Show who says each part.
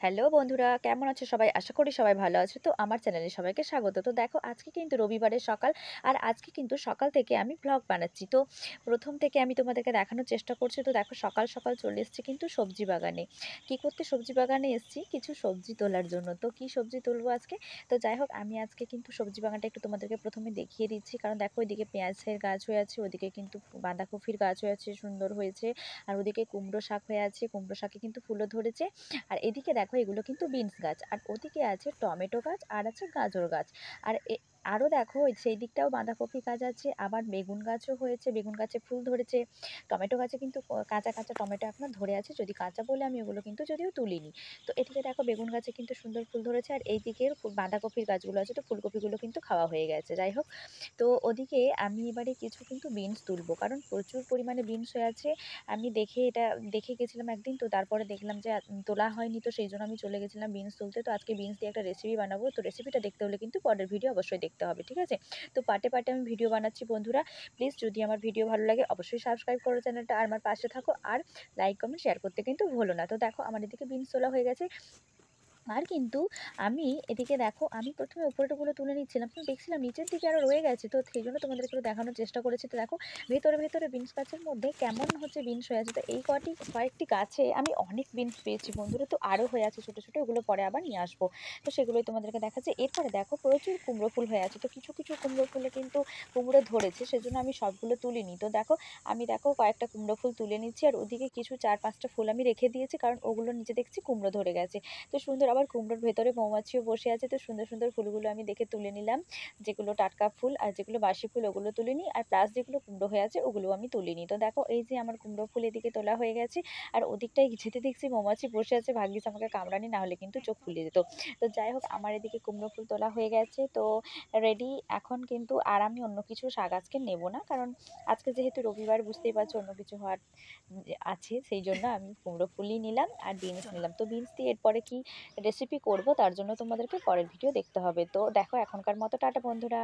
Speaker 1: Hello বন্ধুরা, কেমন আছো সবাই? আশা করি সবাই ভালো আছো। তো আমার চ্যানেলে সবাইকে স্বাগত। তো দেখো আজকে কিন্তু রবিবারের সকাল আর আজকে কিন্তু সকাল থেকে আমি ভ্লগ বানাচ্ছি। তো ১ম থেকে আমি তোমাদেরকে দেখানোর চেষ্টা করছি। তো দেখো সকাল, সকাল চলে এসেছি কিন্তু সবজি বাগানে। কি করতে সবজি বাগানে এসেছি? কিছু সবজি তোলার জন্য। তো কি সবজি তুলবো আজকে? তো যাই হোক আমি আজকে কিন্তু সবজি বাগানটা একটু তোমাদেরকে ১ম এ দেখিয়ে দিচ্ছি। কারণ দেখো ওইদিকে পেঁয়াজের গাছ হয়ে আছে, ওদিকে কিন্তু বাঁধাকপির গাছ হয়ে আছে, সুন্দর হয়েছে। আর ওদিকে কুমড়ো শাক হয়ে আছে, কুমড়ো শাকে কিন্তু ফুলও ধরেছে। আর এদিকে দেখো এগুলো কিন্তু বিনস গাছ আর ওদিকে আছে টমেটো গাছ আর আছে গাজর গাছ আর আরও দেখো ওই সেই দিকটাও বাঁধাকপি গাছ আছে, আবার বেগুন গাছও হয়েছে, বেগুন গাছে ফুল ধরেছে। টমেটো গাছে কিন্তু কাঁচা কাঁচা টমেটো এখনো ধরে আছে, যদি কাঁচা বলে আমি ওগুলো কিন্তু যদিও তুলিনি। তো এদিকে দেখো বেগুন গাছে কিন্তু সুন্দর ফুল ধরেছে আর এই দিকের বাঁধাকপির গাছগুলো আছে, তো ফুলকপিগুলো কিন্তু খাওয়া হয়ে গেছে। যাই হোক, তো ওদিকে আমি এবারে কিছু কিন্তু বিনস তুলবো, কারণ প্রচুর পরিমাণে বিনস হয়ে আছে। আমি এটা দেখে গেছিলাম একদিন, তো তারপরে দেখলাম যে তোলা হয়নি, তো সেইজন্য আমি চলে গেছিলাম বিনস তুলতে। তো আজকে বিনস দিয়ে একটা রেসিপি বানাবো। তো রেসিপিটা দেখতে হলে কিন্তু পরের ভিডিও অবশ্যই দেখতে হবে। ঠিক আছে? তো পার্টে, পার্টে আমি ভিডিও বানাচ্ছি বন্ধুরা। প্লিজ যদি আমার ভিডিও ভালো লাগে অবশ্যই সাবস্ক্রাইব করো চ্যানেলটা আর আমার পাশে থাকো। আর লাইক, কমেন্ট, শেয়ার করতে কিন্তু ভুলো না। তো দেখো আমার এদিকে বিনস তোলা হয়ে গেছে। আর কিন্তু আমি এদিকে দেখো আমি ১ম এ উপরেরগুলো তুলে নিচ্ছিলাম। কিন্তু দেখছিলাম নিচের দিকে আরো রয়ে গেছে। তো সেইজন্য তোমাদেরকে একটু দেখানোর চেষ্টা করেছি। তো দেখো ভেতরে, ভেতরে বিনস গাছের মধ্যে কেমন হচ্ছে বিনস হয়ে আছে। তো এই কয়েকটি গাছে আমি অনেক বিনস পেয়েছি বন্ধুরা। তো আরো হয়ে আছে ছোট, ছোট, ওগুলো পরে আবার নিয়ে আসবো। তো সেগুলোই তোমাদেরকে দেখাচ্ছি। এরপরে দেখো প্রচুর কুমড়ো ফুল হয়ে আছে। তো কিছু, কিছু কুমড়ো ফুলে কিন্তু কুমড়ো ধরেছে। সেজন্য আমি সবগুলো তুলিনি। তো দেখো আমি কয়েকটা কুমড়ো ফুল তুলে নিচ্ছি। আর ওদিকে কিছু ৪-৫ টা ফুল আমি রেখে দিয়েছি, কারণ ওগুলোর নিচে দেখছি কুমড়ো ধরে গেছে। তো সুন্দর, আবার কুমড়োর ভেতরে মৌমাছিও বসে আছে। তো সুন্দর, সুন্দর ফুলগুলো আমি দেখে তুলে নিলাম। যেগুলো টাটকা ফুল আর যেগুলো বাসি ফুল ওগুলো তুলিনি। আর প্লাস যেগুলো কুমড়ো হয়ে আছে ওগুলোও আমি তুলিনি। তো দেখো এই যে আমার কুমড়ো ফুল এদিকে তোলা হয়ে গেছে। আর ওদিকটায় যেতে দেখছি মৌমাছি বসে আছে। ভাগ্যিস আমাকে কামড়ানি, না হলে কিন্তু চোখ ফুলে যেত। তো যাই হোক আমার এদিকে কুমড়ো ফুল তোলা হয়ে গেছে। তো রেডি এখন কিন্তু, আর আমি অন্য কিছু শাক আজকে নেব না। কারণ আজকে যেহেতু রবিবার বুঝতেই পারছো অন্য কিছু হওয়ার আছে। সেইজন্য আমি কুমড়ো ফুলই নিলাম আর বিনস নিলাম। তো বিনস দিয়ে এরপরে কি রেসিপি করব তার জন্য তোমাদেরকে পরের ভিডিও দেখতে হবে। তো দেখো এখনকার মতো টাটা বন্ধুরা।